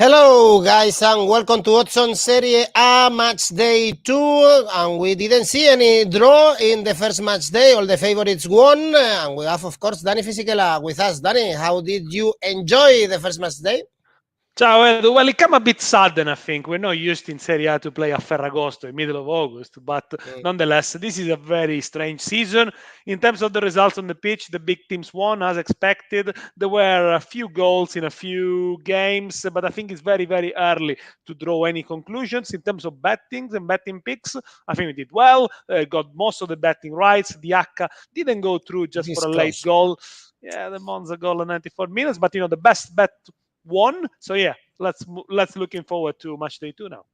Hello guys and welcome to Odds Serie A Matchday 2, and we didn't see any draw in the first match day. All the favorites won, and we have of course Daniele Fisichella with us. Danny, how did you enjoy the first match day? Ciao Edu, well it came a bit sudden, I think. We're not used in Serie A to play a Ferragosto in middle of August, but nonetheless this is a very strange season. In terms of the results on the pitch, the big teams won as expected. There were a few goals in a few games, but I think it's very early to draw any conclusions. In terms of bettings and betting picks, I think we did well, got most of the betting rights. The ACCA didn't go through just for a late goal. Yeah, the Monza goal in 94 minutes, but the best bet won. So yeah, let's looking forward to match day 2 now.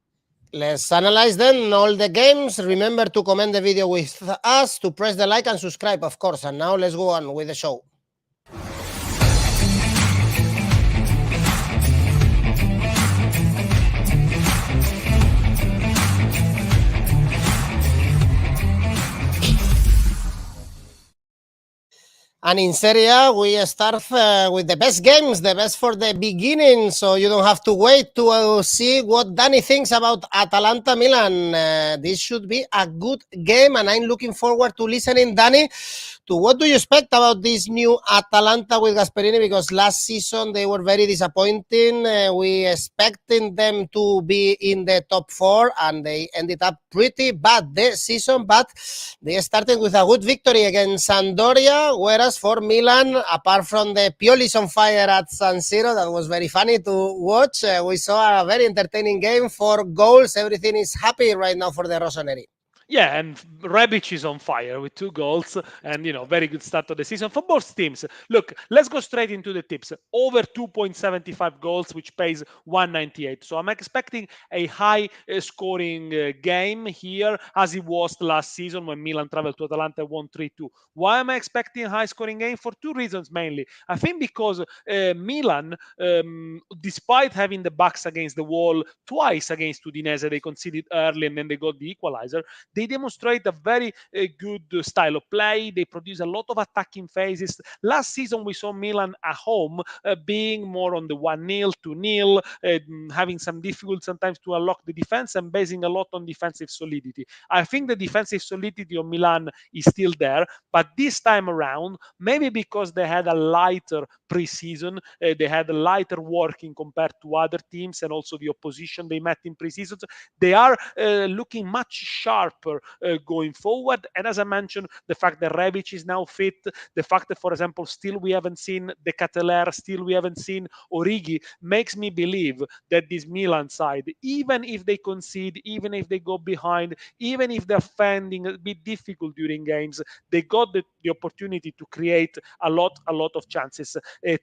Let's analyze then all the games. Remember to comment the video with us, to press the like and subscribe, of course. And now let's go on with the show. And in Serie A, we start with the best games, the best for the beginning, so you don't have to wait to see what Danny thinks about Atalanta Milan. This should be a good game, and I'm looking forward to listening, Danny, to what do you expect about this new Atalanta with Gasperini, because last season they were very disappointing. We expecting them to be in the top 4, and they ended up pretty bad this season, but they started with a good victory against Sampdoria, whereas for Milan, apart from the Pioli's on fire at San Siro, that was very funny to watch. We saw a very entertaining game, 4 goals. Everything is happy right now for the Rossoneri. Yeah, and Rebic is on fire with 2 goals and, very good start of the season for both teams. Look, let's go straight into the tips. Over 2.75 goals, which pays 198. So I'm expecting a high scoring game here, as it was last season when Milan traveled to Atalanta and won 3-2. Why am I expecting a high scoring game? For 2 reasons mainly. I think because Milan, despite having the backs against the wall twice against Udinese, they conceded early and then they got the equalizer. They demonstrate a very good style of play. They produce a lot of attacking phases. Last season, we saw Milan at home being more on the 1-0, 2-0, having some difficulty sometimes to unlock the defense and basing a lot on defensive solidity. I think the defensive solidity of Milan is still there, but this time around, maybe because they had a lighter preseason, they had a lighter working compared to other teams and also the opposition they met in preseason, they are looking much sharper going forward. And as I mentioned, the fact that Rebic is now fit, the fact that, for example, still we haven't seen De Ketelaere, still we haven't seen Origi, makes me believe that this Milan side, even if they concede, even if they go behind, even if they're finding a bit difficult during games, they got the opportunity to create a lot of chances.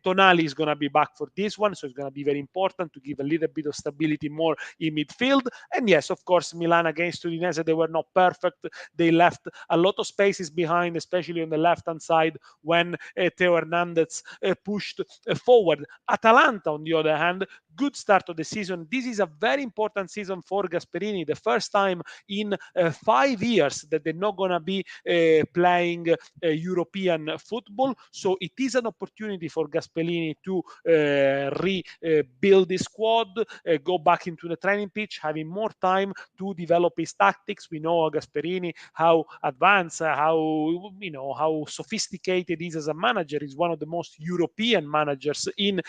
Tonali is going to be back for this one, so it's going to be very important to give a little bit of stability more in midfield. And yes, of course, Milan against Udinese, they were not perfect. They left a lot of spaces behind, especially on the left-hand side when Theo Hernandez pushed forward. Atalanta, on the other hand, good start of the season. This is a very important season for Gasperini, the first time in 5 years that they're not going to be playing European football. So it is an opportunity for Gasperini to rebuild his squad, go back into the training pitch, having more time to develop his tactics. We know Gasperini, how advanced, how sophisticated he is as a manager. He's one of the most European managers in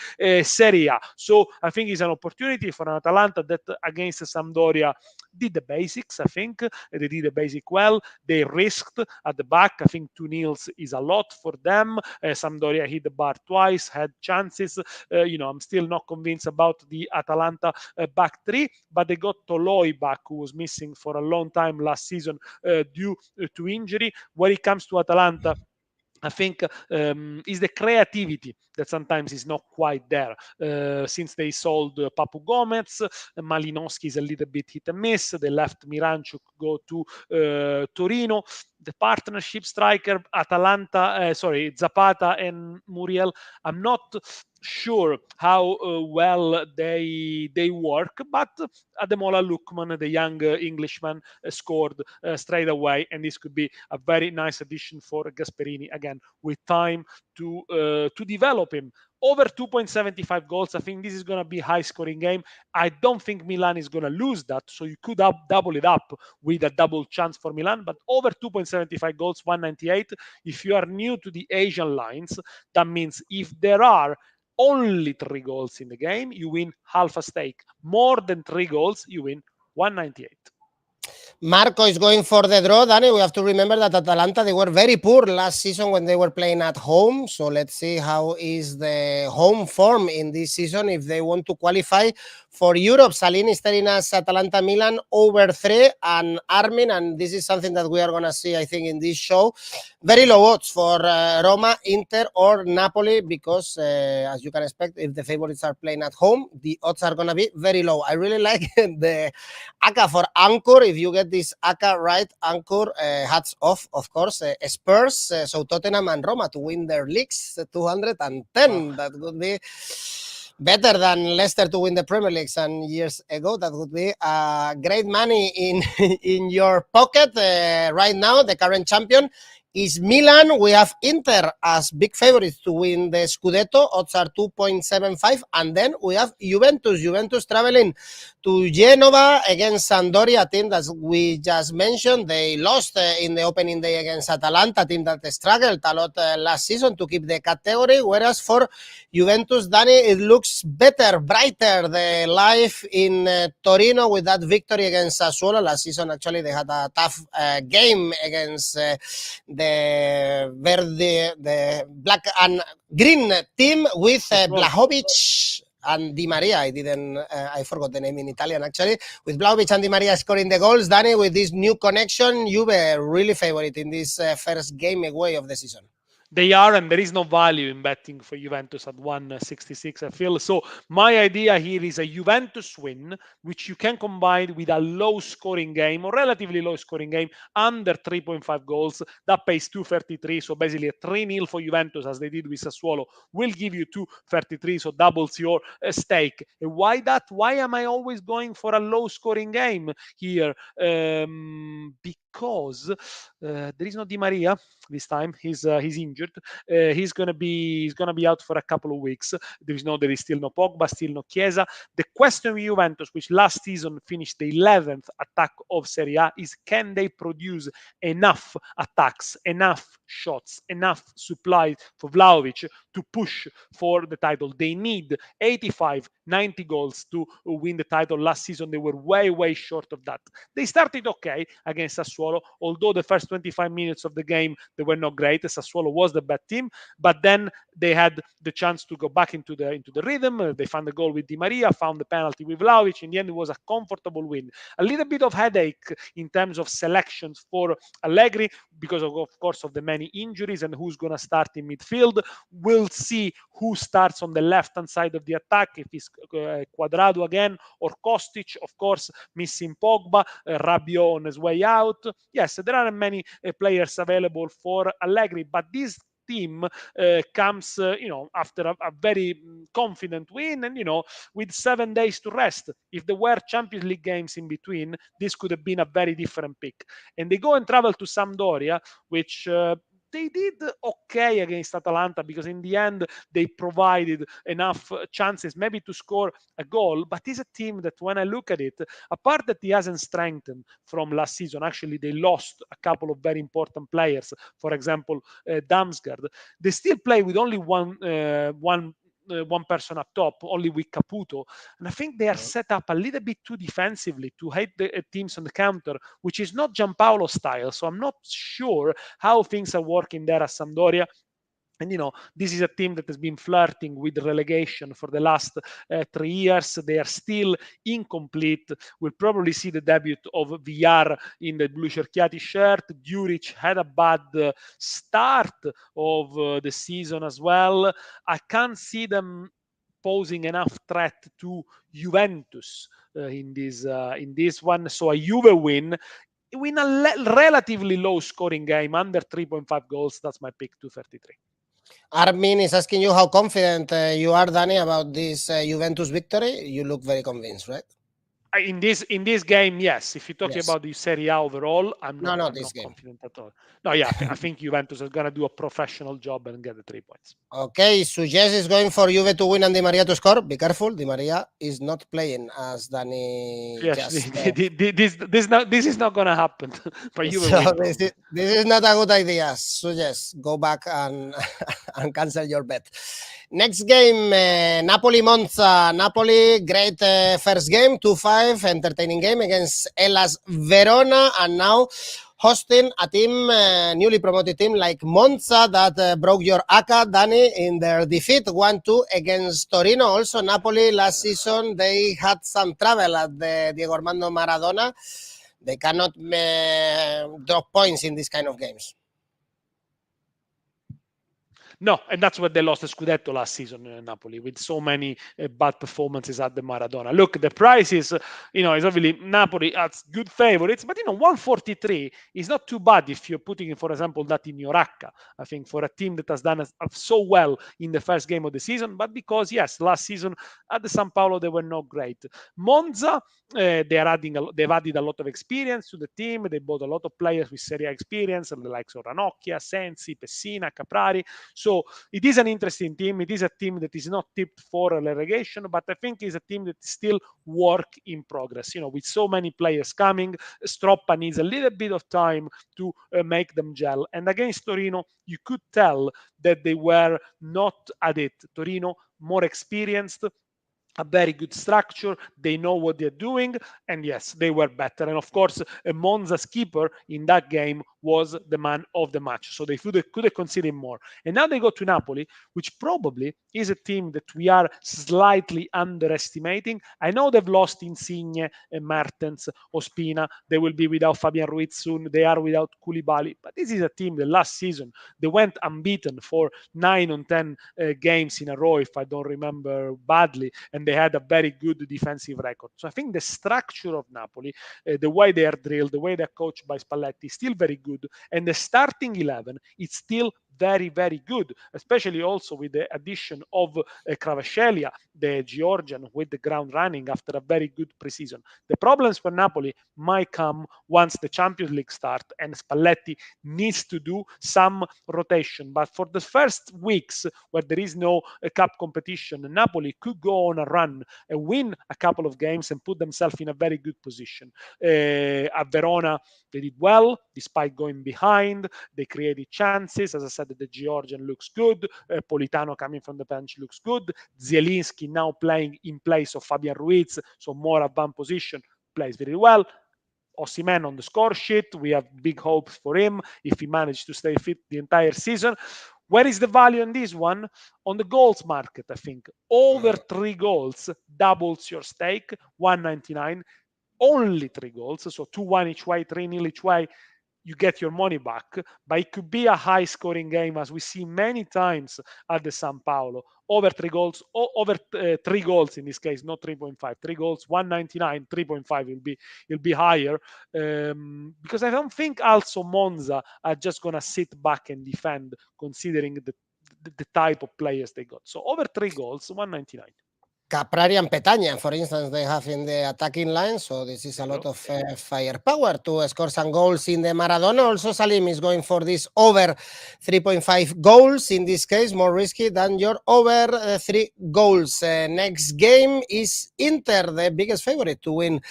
Serie A. So I think it's an opportunity for an Atalanta that against Sampdoria did the basics. I think they did the basic well. They risked at the back. I think 2-0 is a lot for them. Sampdoria hit the bar twice, had chances. I'm still not convinced about the Atalanta back 3, but they got Toloi back, who was missing for a long time last season due to injury. When it comes to Atalanta, I think is the creativity that sometimes is not quite there. Since they sold Papu Gomez, Malinowski is a little bit hit and miss. They left Miranchuk, go to Torino. The partnership striker, Zapata and Muriel, I'm not sure how well they work, but Ademola Lookman, the young Englishman, scored straight away, and this could be a very nice addition for Gasperini, again, with time to develop him. over 2.75 goals. I think this is going to be a high scoring game. I don't think Milan is going to lose that, so you could double it up with a double chance for Milan, but over 2.75 goals, 198. If you are new to the Asian lines, that means if there are only 3 goals in the game, you win half a stake. More than 3 goals, you win 198. Marco is going for the draw. Danny, we have to remember that Atalanta, they were very poor last season when they were playing at home. So let's see how is the home form in this season if they want to qualify for Europe. Salini is telling us Atalanta Milan over 3, and Armin, and this is something that we are going to see, I think, in this show. Very low odds for Roma, Inter, or Napoli because, as you can expect, if the favorites are playing at home, the odds are going to be very low. I really like the ACCA for Anchor. If you get this ACCA right, Anchor, hats off, of course. Spurs, so Tottenham and Roma to win their leagues, 210. That would be better than Leicester to win the Premier League some years ago. That would be great money in your pocket. Right now, the current champion is Milan. We have Inter as big favorites to win the Scudetto. Odds are 2.75. And then we have Juventus. Juventus traveling to Genova against Sampdoria, a team that we just mentioned. They lost in the opening day against Atalanta, a team that struggled a lot last season to keep the category. Whereas for Juventus, Danny, it looks better, brighter. The life in Torino with that victory against Sassuolo. Last season, actually, they had a tough game against the Verde, the black and green team with Vlahovic and Di Maria. I forgot the name in Italian actually. With Vlahovic and Di Maria scoring the goals. Danny, with this new connection, Juve really favorite in this first game away of the season. They are, and there is no value in betting for Juventus at 166, I feel. So my idea here is a Juventus win, which you can combine with a low-scoring game or relatively low-scoring game under 3.5 goals. That pays 233, so basically a 3-0 for Juventus, as they did with Sassuolo, will give you 233, so doubles your stake. Why that? Why am I always going for a low-scoring game here? Because there is no Di Maria this time. He's injured. He's gonna be out for a couple of weeks. There is still no Pogba, still no Chiesa. The question with Juventus, which last season finished the 11th attack of Serie A, is can they produce enough attacks, enough shots, enough supply for Vlahovic to push for the title? They need 85, 90 goals to win the title. Last season, they were way short of that. They started okay against Sassuolo, although the first 25 minutes of the game, they were not great. Sassuolo was the bad team, but then they had the chance to go back into the rhythm. They found the goal with Di Maria, found the penalty with Vlahovic. In the end, it was a comfortable win. A little bit of headache in terms of selections for Allegri because of course, of the many injuries and who's going to start in midfield. We'll see who starts on the left-hand side of the attack, if it's Cuadrado again or Kostic, of course, missing Pogba, Rabiot on his way out. Yes, there are many players available for Allegri, but this team comes after a very confident win and with 7 days to rest. If there were Champions League games in between, this could have been a very different pick. And they go and travel to Sampdoria, which they did okay against Atalanta because in the end they provided enough chances maybe to score a goal, but it's a team that when I look at it, apart that he hasn't strengthened from last season, actually they lost a couple of very important players, for example Damsgaard, they still play with only one person up top, only with Caputo. And I think they are set up a little bit too defensively to hit the teams on the counter, which is not Giampaolo style. So I'm not sure how things are working there at Sampdoria. And, this is a team that has been flirting with relegation for the last 3 years. They are still incomplete. We'll probably see the debut of Villar in the blue cerchiati shirt. Djuric had a bad start of the season as well. I can't see them posing enough threat to Juventus in this one. So a Juve win a relatively low scoring game, under 3.5 goals. That's my pick, 233. Armin is asking you how confident you are, Danny, about this Juventus victory. You look very convinced, right? In this game, yes. If you're talking Yes. about the Serie A overall, I'm No, not this game. confident at all. No, yeah, I think Juventus is gonna do a professional job and get the 3 points. Okay, Suggest is going for Juve to win and Di Maria to score. Be careful, Di Maria is not playing, as Danny Yes, just this is not gonna happen. But you will so win. this is not a good idea. Suggest, go back and and cancel your bet. Next game, Napoli Monza. Napoli, great first game, 2-5, entertaining game against Hellas Verona, and now hosting a team, newly promoted team like Monza that broke your ACCA, Danny, in their defeat 1-2 against Torino. Also, Napoli last season, they had some trouble at the Diego Armando Maradona. They cannot drop points in this kind of games. No, and that's where they lost the Scudetto last season in Napoli, with so many bad performances at the Maradona. Look, the price is, is obviously Napoli has good favorites, but 143 is not too bad if you're putting, for example, that in your ACCA. I think for a team that has done so well in the first game of the season, but because, yes, last season at the San Paolo, they were not great. Monza, they've added a lot of experience to the team. They bought a lot of players with Serie A experience, the likes of Ranocchia, Sensi, Pessina, Caprari. So it is an interesting team. It is a team that is not tipped for a relegation, but I think it's a team that is still work in progress. With so many players coming, Stroppa needs a little bit of time to make them gel. And against Torino, you could tell that they were not at it. Torino, more experienced, a very good structure. They know what they're doing, and yes, they were better. And of course, Monza's keeper in that game was the man of the match, so they could have considered more. And now they go to Napoli, which probably is a team that we are slightly underestimating. I know they've lost Insigne, Mertens, Ospina. They will be without Fabian Ruiz soon. They are without Koulibaly, but this is a team that last season they went unbeaten for 9 on 10 games in a row, if I don't remember badly, and they had a very good defensive record. So I think the structure of Napoli, the way they are drilled, the way they're coached by Spalletti, is still very good. And the starting 11 is still very, very good, especially also with the addition of Kvaratskhelia, the Georgian, with the ground running after a very good preseason. The problems for Napoli might come once the Champions League start and Spalletti needs to do some rotation. But for the first weeks where there is no cup competition, Napoli could go on a run and win a couple of games and put themselves in a very good position. At Verona, they did well despite going behind. They created chances. As I said, the Georgian looks good. Politano coming from the bench looks good. Zielinski now playing in place of Fabian Ruiz, so more advanced position, plays very well. Osimhen on the score sheet. We have big hopes for him if he managed to stay fit the entire season. Where is the value in this one? On the goals market, I think. Over 3 goals doubles your stake, 199. Only 3 goals, so 2-1 each way, 3-0 each way, you get your money back. But it could be a high scoring game, as we see many times at the San Paolo. Over 3 goals, over 3 goals in this case, not 3.5. 3 goals, 199, 3.5 will be higher. Because I don't think also Monza are just going to sit back and defend, considering the type of players they got. So over 3 goals, 199. Caprari and Petagna, for instance, they have in the attacking line, so this is a lot of firepower to score some goals in the Maradona. Also, Salim is going for this over 3.5 goals, in this case, more risky than your over 3 goals. Next game is Inter, the biggest favorite to win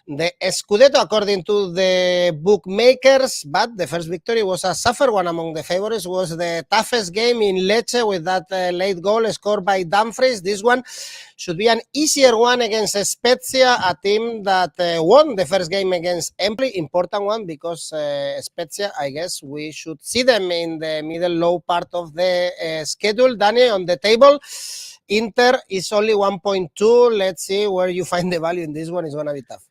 the Scudetto, according to the bookmakers, but the first victory was a suffer one among the favorites, was the toughest game in Lecce with that late goal scored by Dumfries. This one should be an easier one against Spezia, a team that won the first game against Empoli. Important one because Spezia, I guess we should see them in the middle low part of the schedule. Danny, on the table, Inter is only 1.2. Let's see where you find the value in this one. It's going to be tough.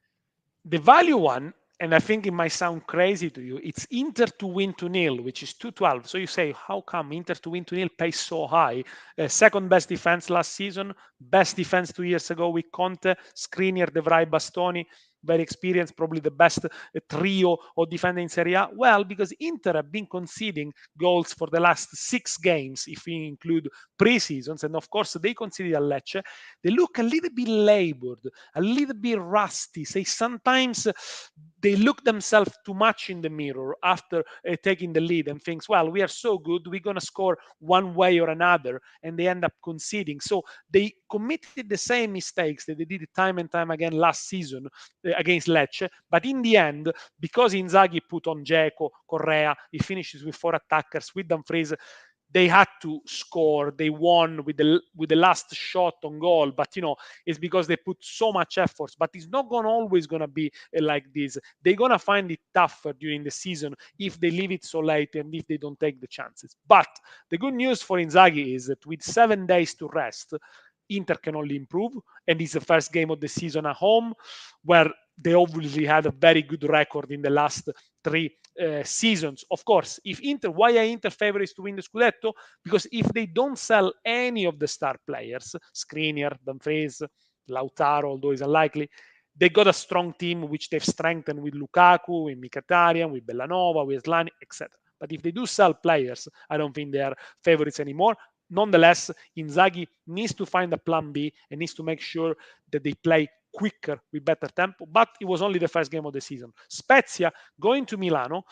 The value one, and I think it might sound crazy to you, it's Inter to win 2-0, which is 212. So you say, how come Inter to win 2-0 pays so high? Second best defense last season, best defense 2 years ago with Conte, Skriniar, De Vrij, Bastoni. very experienced, probably the best trio of defender in Serie A. Well, because Inter have been conceding goals for the last 6 games, if we include pre-seasons, and of course they conceded a Lecce. They look a little bit labored, a little bit rusty. Say sometimes they look themselves too much in the mirror after taking the lead and thinks, well, we are so good, we're going to score one way or another, and they end up conceding. So they committed the same mistakes that they did time and time again last season against Lecce, but in the end, because Inzaghi put on Dzeko, Correa, he finishes with 4 attackers with Dumfries, they had to score. They won with the last shot on goal, but it's because they put so much effort. But it's not always gonna be like this. They're gonna find it tougher during the season if they leave it so late and if they don't take the chances. But the good news for Inzaghi is that with 7 days to rest, Inter can only improve, and it's the first game of the season at home, where they obviously had a very good record in the last 3 seasons. Of course, if Inter, why are Inter favorites to win the Scudetto? Because if they don't sell any of the star players, Skriniar, Dumfries, Lautaro, although it's unlikely, they got a strong team which they've strengthened with Lukaku, with Mkhitaryan, with Bellanova, with Slani, etc. But if they do sell players, I don't think they are favorites anymore. Nonetheless, Inzaghi needs to find a plan B and needs to make sure that they play quicker with better tempo. But it was only the first game of the season. Spezia going to Milano.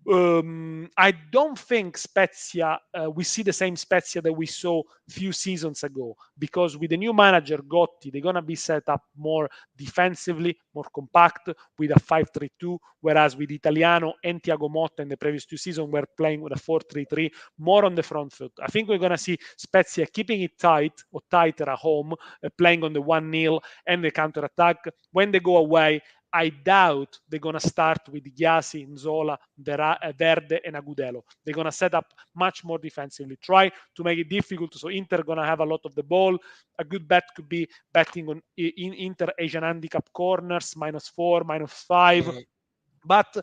I don't think Spezia, we see the same Spezia that we saw a few seasons ago, because with the new manager Gotti, they're going to be set up more defensively, more compact with a 5-3-2, whereas with Italiano and Thiago Motta in the previous 2 seasons were playing with a 4-3-3, more on the front foot. I think we're going to see Spezia keeping it tight or tighter at home, playing on the 1-0 and the counter attack. When they go away, I doubt they're going to start with Gyasi, Nzola, Verde, and Agudelo. They're going to set up much more defensively, try to make it difficult. So Inter going to have a lot of the ball. A good bet could be betting on Inter Asian handicap corners, -4, -5. Mm-hmm. But,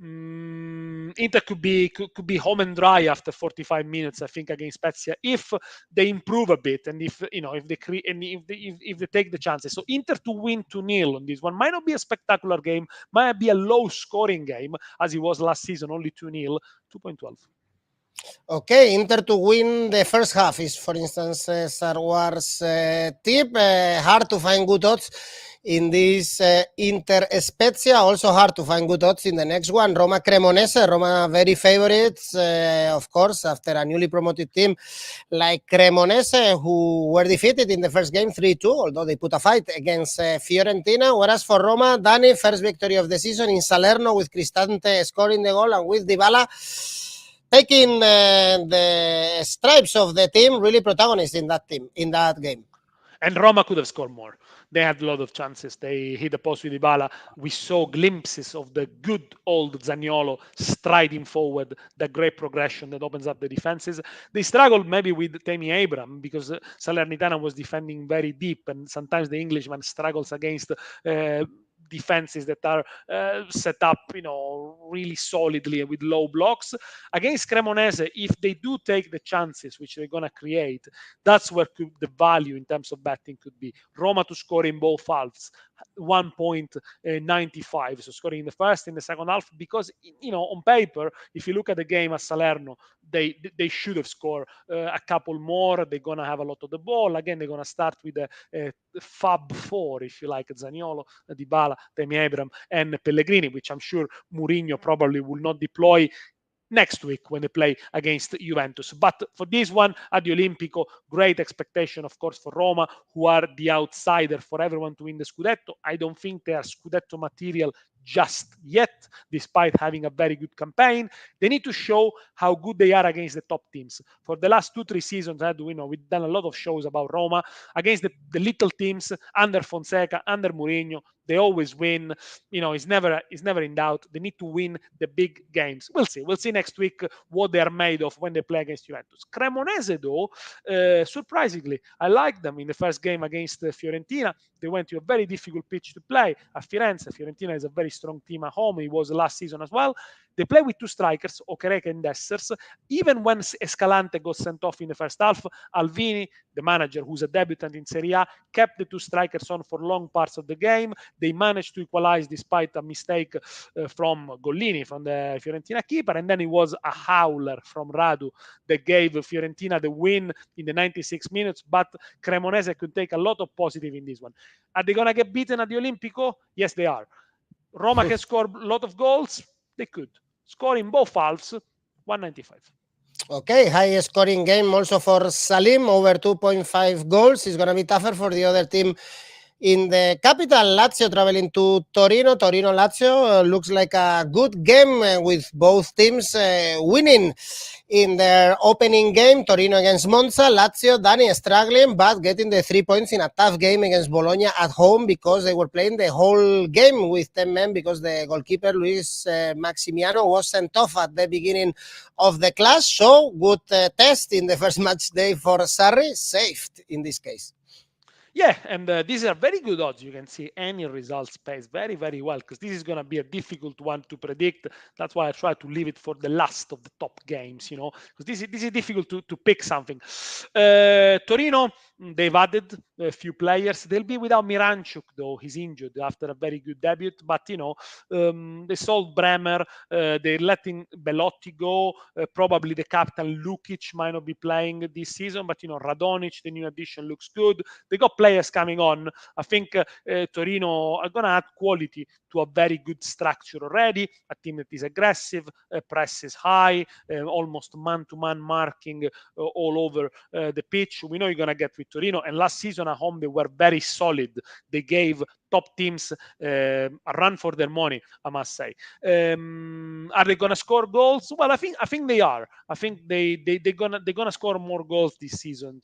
Inter could be home and dry after 45 minutes, I think, against Spezia, if they improve a bit and if they create and if they take the chances. So Inter to win 2-0 on this one might not be a spectacular game, might be a low scoring game as it was last season, only 2-0, 2.12. Okay, Inter to win the first half is, for instance, Sarwar's tip. Hard to find good odds in this Inter Spezia. Also hard to find good odds in the next one, Roma Cremonese. Roma very favorites, of course, after a newly promoted team like Cremonese, who were defeated in the first game 3-2, although they put a fight against Fiorentina. Whereas for Roma, Dani, first victory of the season in Salerno, with Cristante scoring the goal and with Dybala taking the stripes of the team, really protagonist in that game. And Roma could have scored more. They had a lot of chances. They hit the post with Dybala. We saw glimpses of the good old Zaniolo striding forward, the great progression that opens up the defenses. They struggled maybe with Tammy Abraham because Salernitana was defending very deep, and sometimes the Englishman struggles against defenses that are set up, really solidly with low blocks. Against Cremonese, if they do take the chances which they're going to create, that's where the value in terms of betting could be. Roma to score in both halves, 1.95, so scoring in the first and the second half, because on paper, if you look at the game at Salerno, they should have scored a couple more. They're gonna have a lot of the ball. Again, they're gonna start with a Fab Four, if you like: Zaniolo, Dybala, Tammy Abraham, and Pellegrini, which I'm sure Mourinho probably will not deploy next week when they play against Juventus. But for this one at the Olimpico, great expectation, of course, for Roma, who are the outsider for everyone to win the Scudetto. I don't think they are Scudetto material just yet, despite having a very good campaign. They need to show how good they are against the top teams. For the last 2-3 seasons, we've done a lot of shows about Roma against the little teams under Fonseca, under Mourinho. They always win. It's never in doubt. They need to win the big games. We'll see next week what they are made of when they play against Juventus. Cremonese, though, surprisingly, I like them in the first game against Fiorentina. They went to a very difficult pitch to play at Firenze. Fiorentina is a very strong team at home. It was last season as well. They play with two strikers, Okereke and Dessers. Even when Escalante got sent off in the first half, Alvini, the manager, who's a debutant in Serie A, kept the two strikers on for long parts of the game. They managed to equalize despite a mistake from Gollini, from the Fiorentina keeper, and then it was a howler from Radu that gave Fiorentina the win in the 96 minutes, but Cremonese could take a lot of positive in this one. Are they going to get beaten at the Olimpico? Yes, they are. Roma can score a lot of goals? They could. Score in both halves, 195. Okay, high scoring game also for Salim, over 2.5 goals. It's going to be tougher for the other team in the capital. Lazio traveling to Torino. Torino-Lazio looks like a good game with both teams winning in their opening game. Torino against Monza. Lazio, Dani, struggling, but getting the 3 points in a tough game against Bologna at home because they were playing the whole game with 10 men because the goalkeeper, Luis Maximiano, was sent off at the beginning of the clash. So, good test in the first match day for Sarri. Saved in this case. Yeah, and these are very good odds. You can see any results pays very, very well because this is going to be a difficult one to predict. That's why I try to leave it for the last of the top games, because this is difficult to pick something. Torino, they've added a few players. They'll be without Miranchuk, though. He's injured after a very good debut. But, they sold Bremer. They're letting Belotti go. Probably the captain, Lukic, might not be playing this season. But, Radonic, the new addition, looks good. They got players coming on. I think Torino are going to add quality to a very good structure already. A team that is aggressive, presses high, almost man-to-man marking all over the pitch. We know you're going to get with Torino. And last season at home, they were very solid. They gave top teams a run for their money, I must say. Are they gonna score goals? Well, I think they are. I think they're gonna score more goals this season.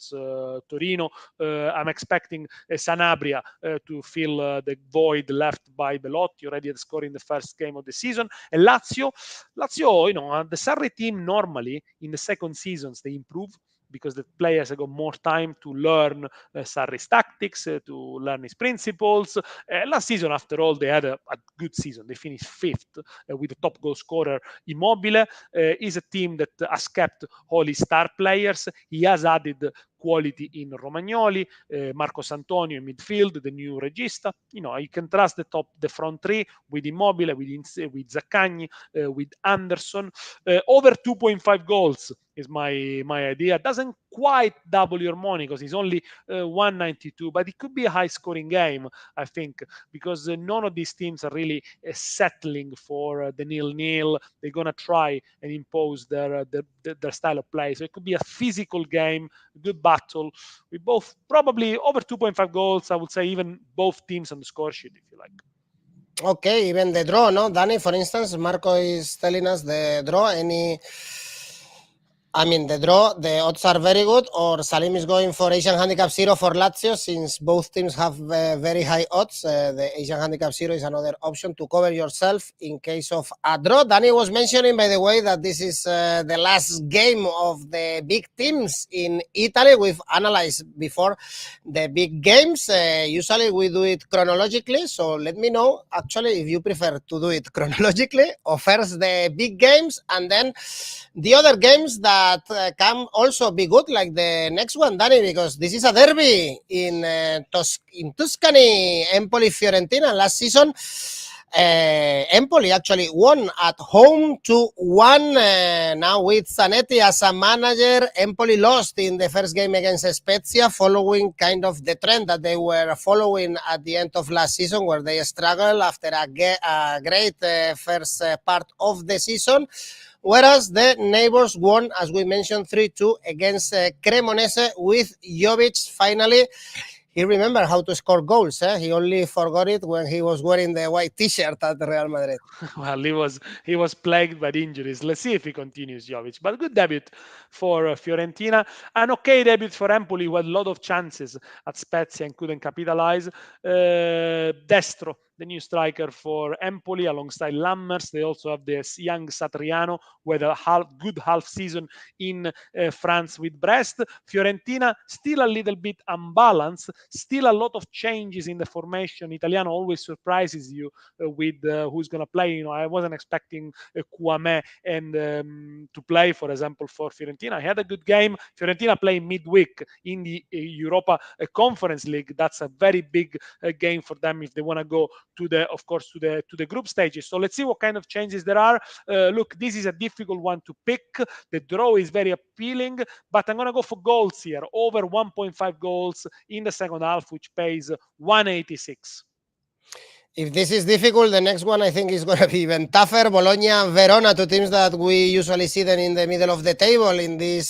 Torino. I'm expecting Sanabria to fill the void left by Belotti, already had scored in the first game of the season. And Lazio, the Sarri team normally in the second seasons they improve because the players have got more time to learn Sarri's tactics, to learn his principles. Last season, after all, they had a good season. They finished fifth with the top goal scorer Immobile. Is a team that has kept all his star players. He has added quality in Romagnoli, Marcos Antonio in midfield, the new regista. You can trust the front three with Immobile, with Zaccagni, with Anderson. Over 2.5 goals is my idea. Doesn't quite double your money because it's only 192, but it could be a high scoring game, I think, because none of these teams are really settling for the 0-0. They're going to try and impose their style of play. So it could be a physical game, a good battle with both probably over 2.5 goals. I would say even both teams on the score sheet, if you like. Okay, even the draw, no? Danny, for instance, Marco is telling us the draw. The draw, the odds are very good, or Salim is going for Asian Handicap 0 for Lazio, since both teams have very high odds. The Asian Handicap 0 is another option to cover yourself in case of a draw. Danny was mentioning, by the way, that this is the last game of the big teams in Italy. We've analyzed before the big games. Usually we do it chronologically, so let me know, actually, if you prefer to do it chronologically, or first the big games, and then the other games that can also be good, like the next one, Danny, because this is a derby in Tuscany, Empoli Fiorentina. Last season, Empoli actually won at home 2-1. Now with Zanetti as a manager, Empoli lost in the first game against Spezia, following kind of the trend that they were following at the end of last season, where they struggled after a great first part of the season. Whereas the neighbors won, as we mentioned, 3-2 against Cremonese, with Jovic finally. He remembered how to score goals. He only forgot it when he was wearing the white T-shirt at Real Madrid. Well, he was plagued by injuries. Let's see if he continues, Jovic. But good debut for Fiorentina. An okay debut for Empoli with a lot of chances at Spezia and couldn't capitalize. Destro the new striker for Empoli alongside Lammers. They also have this young Satriano with a good half season in France with Brest. Fiorentina still a little bit unbalanced, still a lot of changes in the formation. Italiano always surprises you with who's going to play. I wasn't expecting Kouame and to play, for example, for Fiorentina. He had a good game. Fiorentina playing midweek in the Europa Conference League. That's a very big game for them if they want to go to the group stages. So let's see what kind of changes there are. Look, this is a difficult one to pick. The draw is very appealing, but I'm going to go for goals here, over 1.5 goals in the second half, which pays 186. If this is difficult, the next one I think is going to be even tougher. Bologna and Verona, two teams that we usually see them in the middle of the table in this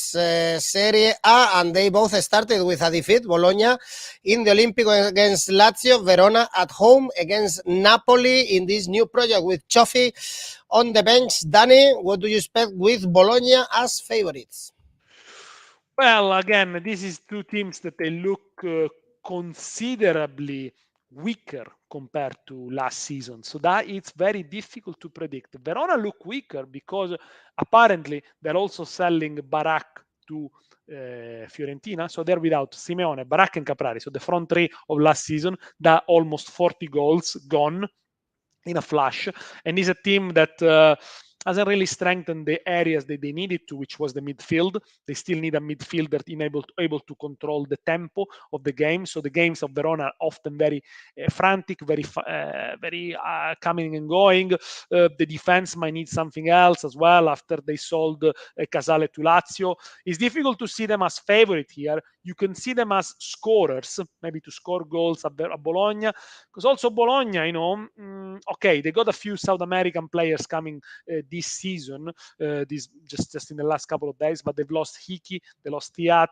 Serie A, and they both started with a defeat. Bologna in the Olimpico against Lazio, Verona at home against Napoli in this new project with Cioffi on the bench. Danny, what do you expect with Bologna as favorites? Well, again, this is two teams that they look considerably weaker compared to last season, so that it's very difficult to predict. Verona look weaker because apparently they're also selling Barak to Fiorentina, so they're without Simeone, Barak and Caprari, so the front three of last season, that almost 40 goals gone in a flash, and is a team that hasn't really strengthened the areas that they needed to, which was the midfield. They still need a midfielder able to control the tempo of the game. So the games of Verona are often very frantic, very coming and going. The defense might need something else as well after they sold Casale to Lazio. It's difficult to see them as favorite here. You can see them as scorers, maybe to score goals at Bologna, because also Bologna, okay, they got a few South American players coming this season, this just in the last couple of days, but they've lost Hiki, they lost Tiat.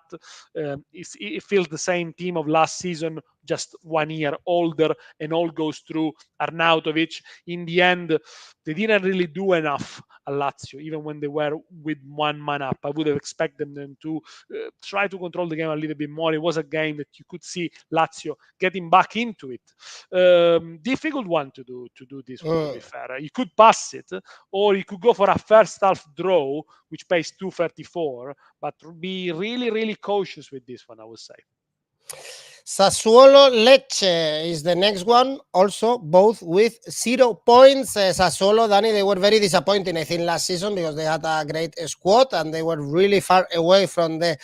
It feels the same team of last season, just 1 year older, and all goes through Arnautovic. In the end, they didn't really do enough at Lazio, even when they were with one man up. I would have expected them to try to control the game a little bit more. It was a game that you could see Lazio getting back into it. Difficult one to do this one, to be fair. You could pass it, or you could go for a first half draw, which pays 234, but be really, really cautious with this one, I would say. Sassuolo Lecce is the next one, also both with 0 points. Sassuolo, Danny, they were very disappointing, I think, last season because they had a great squad and they were really far away from the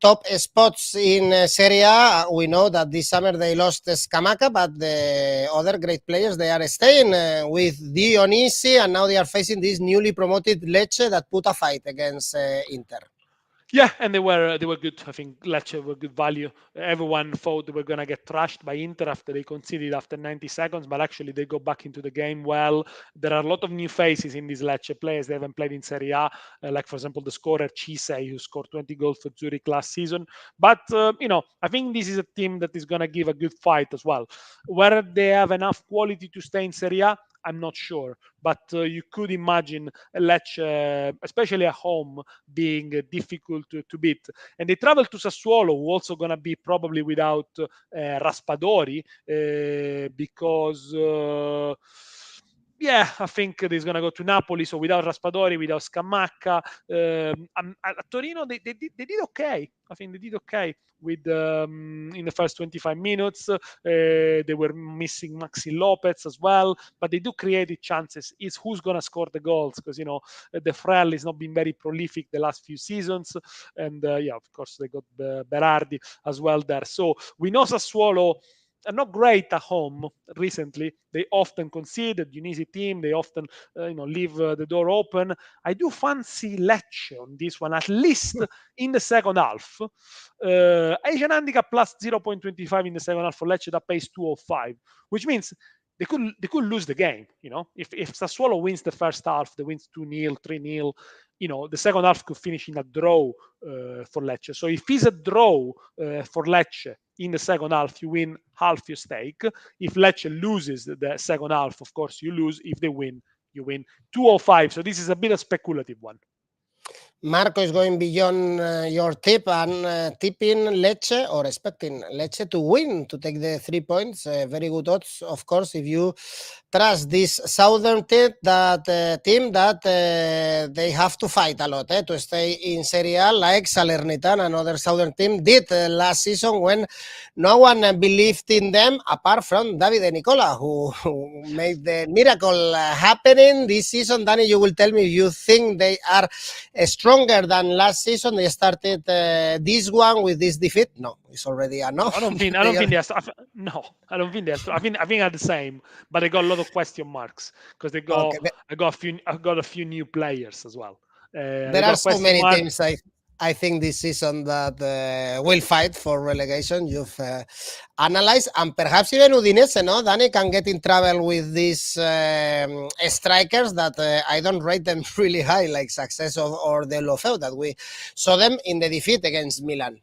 top spots in Serie A. We know that this summer they lost Scamacca, but the other great players, they are staying with Dionisi, and now they are facing this newly promoted Lecce that put a fight against Inter. Yeah, and they were good. I think Lecce were good value. Everyone thought they were going to get trashed by Inter after they conceded after 90 seconds, but actually they go back into the game well. There are a lot of new faces in these Lecce players. They haven't played in Serie A, like, for example, the scorer Chisei, who scored 20 goals for Zurich last season. But, I think this is a team that is going to give a good fight as well. Whether they have enough quality to stay in Serie A, I'm not sure, but you could imagine Lecce, especially at home, being difficult to beat. And they travel to Sassuolo, who also going to be probably without Raspadori, because I think he's going to go to Napoli. So without Raspadori, without Scamacca, at Torino, they did okay. I think they did okay with in the first 25 minutes. They were missing Maxi Lopez as well, but they do create chances. It's who's going to score the goals, because De Frel has not been very prolific the last few seasons, and of course they got Berardi as well there. So we know Sassuolo are not great at home recently. They often concede. The Udinese team, they often leave the door open. I do fancy Lecce on this one, at least in the second half. Asian handicap plus 0.25 in the second half for Lecce, that pays 205, which means they could lose the game. If Sassuolo wins the first half, they wins 2-0, 3-0. The second half could finish in a draw for Lecce. So if it's a draw for Lecce in the second half, you win half your stake. If Lecce loses the second half, of course, you lose. If they win, you win 205. So this is a bit of speculative one. Marco is going beyond your tip and tipping Lecce or expecting Lecce to win, to take the 3 points. Very good odds, of course, if you trust this southern team that they have to fight a lot to stay in Serie A, like Salernitana, another southern team, did last season when no one believed in them apart from David and Nicola, who made the miracle happening this season. Danny, you will tell me if you think they are stronger than last season. They started this one with this defeat. No, it's already a no. I don't think they're. No, I don't think they're. I think they're the same, but they got a lot of question marks because they got. Okay, I got a few new players as well. there are so many teams. I think this season that will fight for relegation. You've analyzed, and perhaps even Udinese, no? Danny can get in trouble with these strikers that I don't rate them really high, like Success or the Lofeu, that we saw them in the defeat against Milan.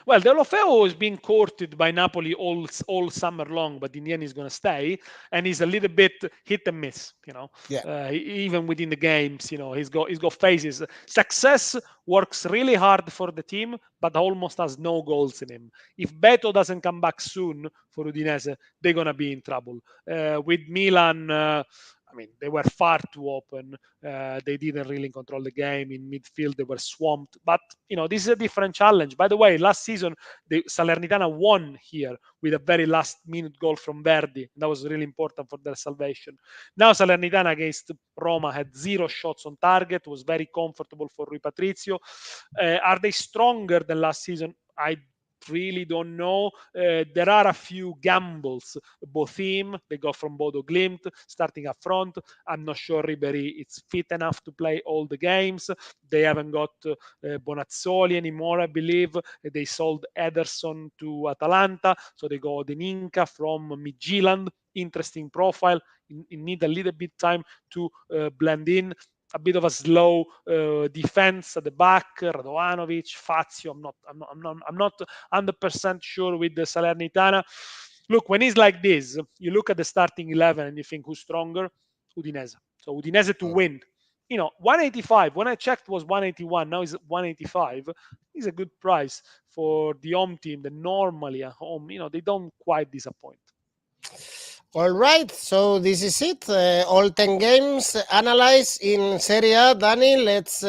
Well, De Lofeo has been courted by Napoli all summer long, but in the end he's going to stay, and he's a little bit hit and miss. Even within the games, he's got phases. Success works really hard for the team, but almost has no goals in him. If Beto doesn't come back soon for Udinese, they're going to be in trouble. With Milan. They were far too open. They didn't really control the game. In midfield, they were swamped. But, this is a different challenge. By the way, last season, the Salernitana won here with a very last-minute goal from Verdi. That was really important for their salvation. Now, Salernitana against Roma had 0 shots on target. Was very comfortable for Rui Patrizio. Are they stronger than last season? I really don't know. There are a few gambles. Bothim, they got from Bodo Glimt, starting up front. I'm not sure Ribéry is fit enough to play all the games. They haven't got Bonazzoli anymore, I believe. They sold Ederson to Atalanta, so they got Deninka from Midtjylland. Interesting profile. You need a little bit time to blend in. A bit of a slow defense at the back. Radovanovic, Fazio. I'm not 100% sure with the Salernitana. Look, when it's like this, you look at the starting 11 and you think who's stronger? Udinese. So Udinese to win. 185. When I checked, was 181. Now it's 185. Is a good price for the home team that normally at home, they don't quite disappoint. All right, so this is it. All 10 games analyzed in Serie A. Danny, let's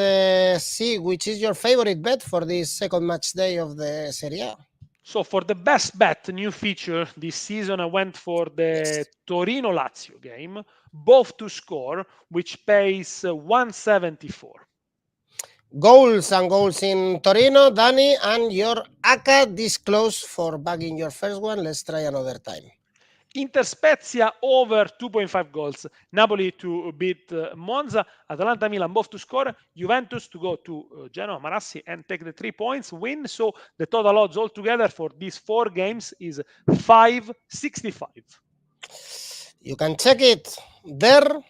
see which is your favorite bet for this second match day of the Serie A. So for the best bet, new feature this season, I went for the Torino-Lazio game, both to score, which pays 174. Goals in Torino, Danny, and your ACCA disclosed for bagging your first one. Let's try another time. Inter Spezia over 2.5 goals. Napoli to beat Monza. Atalanta Milan both to score. Juventus to go to Genoa Marassi and take the 3 points win. So the total odds altogether for these 4 games is 565. You can check it there,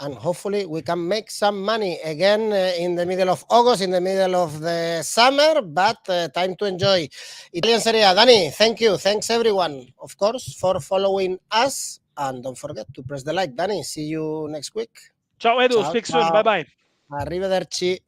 and hopefully we can make some money again in the middle of August, in the middle of the summer, but time to enjoy Italian Serie A. Danny, thank you. Thanks everyone, of course, for following us, and don't forget to press the like. Danny, see you next week. Ciao Edu, speak soon. Bye-bye. Arrivederci.